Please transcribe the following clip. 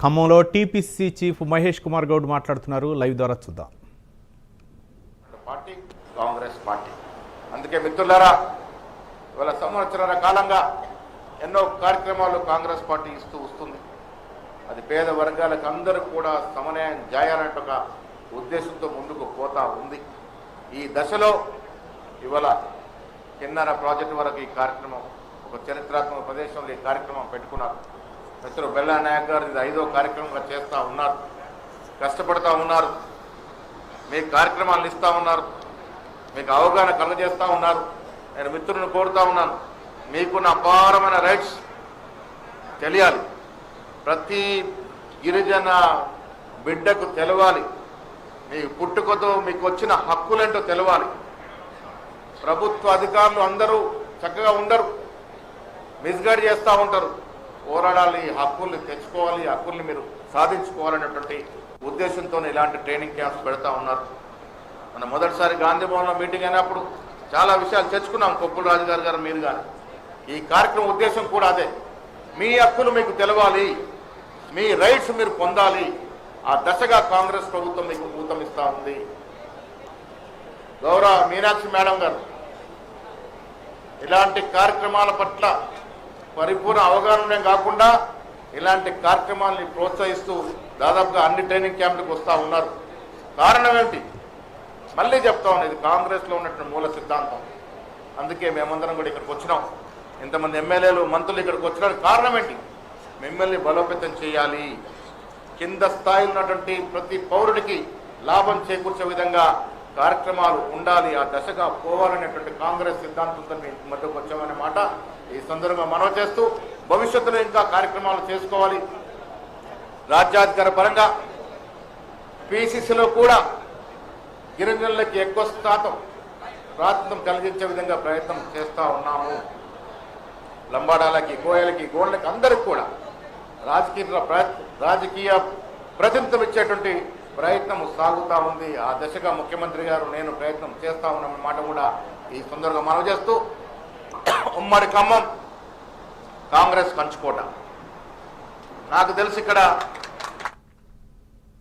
ఖమ్మంలో TPC chief Mahesh Kumar Goud మాట్లాడుతున్నారు. Live ద్వారా చూద్దాం. Party Congress party. అందుకే మిత్రులారా, ఇవాళ సంవత్సరాల కాలంగా ఎన్నో కార్యక్రమాలు కాంగ్రెస్ పార్టీ ఇస్తూ వస్తుంది. అది పేద వర్గాలకు అందరూ కూడా సమన్వయం చేయాలంటే ఒక ఉద్దేశంతో ముందుకు పోతా ఉంది. ఈ దశలో ఇవాళ కిన్నర ప్రాజెక్టు వరకు ఈ కార్యక్రమం ఒక చరిత్రాత్మక ప్రదేశంలో ఈ కార్యక్రమం పెట్టుకున్నారు. మిత్రులు బెల్లా నాయక్ గారు ఇది 5వ కార్యక్రమంగా చేస్తూ ఉన్నారు, కష్టపడుతూ ఉన్నారు, మీకు కార్యక్రమాలను ఇస్తూ ఉన్నారు, మీకు అవగాహన కలుగజేస్తూ ఉన్నారు. నేను మిత్రులను కోరుతా ఉన్నాను, మీకున్న అపారమైన రైట్స్ తెలియాలి, ప్రతి గిరిజన బిడ్డకు తెలవాలి, మీ పుట్టుకతో మీకు వచ్చిన హక్కులేంటో తెలవాలి. ప్రభుత్వ అధికారులు అందరూ చక్కగా ఉండరు, మిస్గైడ్ చేస్తూ ఉంటారు. పోరాడాలి, హక్కుల్ని తెచ్చుకోవాలి, హక్కుల్ని మీరు సాధించుకోవాలనేటువంటి ఉద్దేశంతో ఇలాంటి ట్రైనింగ్ క్యాంప్స్ పెడతా ఉన్నారు. మన మొదటిసారి గాంధీ భవన్లో మీటింగ్ అయినప్పుడు చాలా విషయాలు తెచ్చుకున్నాం, కొప్పుల రాజు గారు మీరు కానీ. ఈ కార్యక్రమం ఉద్దేశం కూడా అదే, మీ హక్కులు మీకు తెలవాలి, మీ రైట్స్ మీరు పొందాలి. ఆ దశగా కాంగ్రెస్ ప్రభుత్వం మీకు ఊతమిస్తూ ఉంది. గౌరవ మీనాక్షి మేడం గారు ఇలాంటి కార్యక్రమాల పట్ల పరిపూర్ణ అవగాహన కాకుండా ఇలాంటి కార్యక్రమాలని ప్రోత్సహిస్తూ దాదాపుగా అన్ని ట్రైనింగ్ క్యాంపులకు వస్తూ ఉన్నారు. కారణం ఏంటి? మళ్ళీ చెప్తా ఉన్నాం, ఇది కాంగ్రెస్లో ఉన్నటువంటి మూల సిద్ధాంతం. అందుకే మేమందరం కూడా ఇక్కడికి వచ్చినాం, ఇంతమంది ఎమ్మెల్యేలు మంత్రులు ఇక్కడికి వచ్చినారు. కారణం ఏంటి? మిమ్మల్ని బలోపేతం చేయాలి, కింద స్థాయిలో ఉన్నటువంటి ప్రతి పౌరుడికి లాభం చేకూర్చే విధంగా కార్యక్రమాలు ఉండాలి, ఆ దశగా పోవాలనేటువంటి కాంగ్రెస్ సిద్ధాంతంతో మీ మధ్యకు వచ్చామనే మాట ఈ సందర్భంగా మనవి చేస్తూ, భవిష్యత్తులో ఇంకా కార్యక్రమాలు చేసుకోవాలి. రాజ్యాధికార పరంగా పిసిసిలో కూడా గిరిజనులకి ఎక్కువ శాతం ప్రాతినిధ్యం కలిగించే విధంగా ప్రయత్నం చేస్తూ ఉన్నాము. లంబాడాలకి, కోయలకి, గోళ్ళకి అందరికి కూడా రాజకీయ ప్రతినిధిత్వం ఇచ్చేటువంటి ప్రయత్నం సాగుతూ ఉంది. ఆ దశగా ముఖ్యమంత్రి గారు నేను ప్రయత్నం చేస్తా ఉన్న మాట కూడా ఈ సందర్భంగా మనవి చేస్తూ, ఉమ్మడి ఖమ్మం కాంగ్రెస్ కంచుకోట. నాకు తెలిసి ఇక్కడ